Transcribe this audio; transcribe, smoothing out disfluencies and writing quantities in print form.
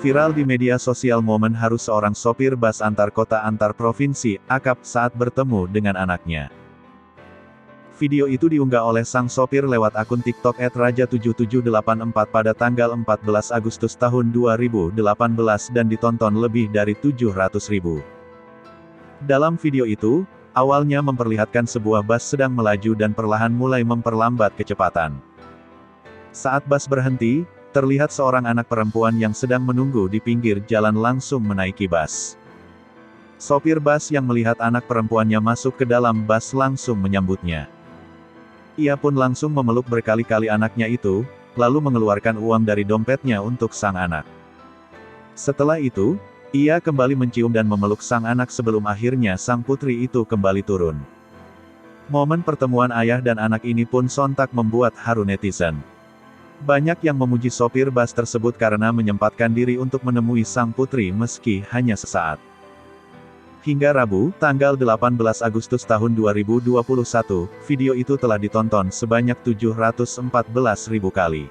Viral di media sosial momen haru seorang sopir bus antar kota antar provinsi, akap, saat bertemu dengan anaknya. Video itu diunggah oleh sang sopir lewat akun TikTok @raja7784 pada tanggal 14 Agustus tahun 2018 dan ditonton lebih dari 700.000. Dalam video itu, awalnya memperlihatkan sebuah bus sedang melaju dan perlahan mulai memperlambat kecepatan. Saat bus berhenti, terlihat seorang anak perempuan yang sedang menunggu di pinggir jalan langsung menaiki bus. Sopir bus yang melihat anak perempuannya masuk ke dalam bus langsung menyambutnya. Ia pun langsung memeluk berkali-kali anaknya itu, lalu mengeluarkan uang dari dompetnya untuk sang anak. Setelah itu, ia kembali mencium dan memeluk sang anak sebelum akhirnya sang putri itu kembali turun. Momen pertemuan ayah dan anak ini pun sontak membuat haru netizen. Banyak yang memuji sopir bus tersebut karena menyempatkan diri untuk menemui sang putri meski hanya sesaat. Hingga Rabu, tanggal 18 Agustus tahun 2021, video itu telah ditonton sebanyak 714.000 kali.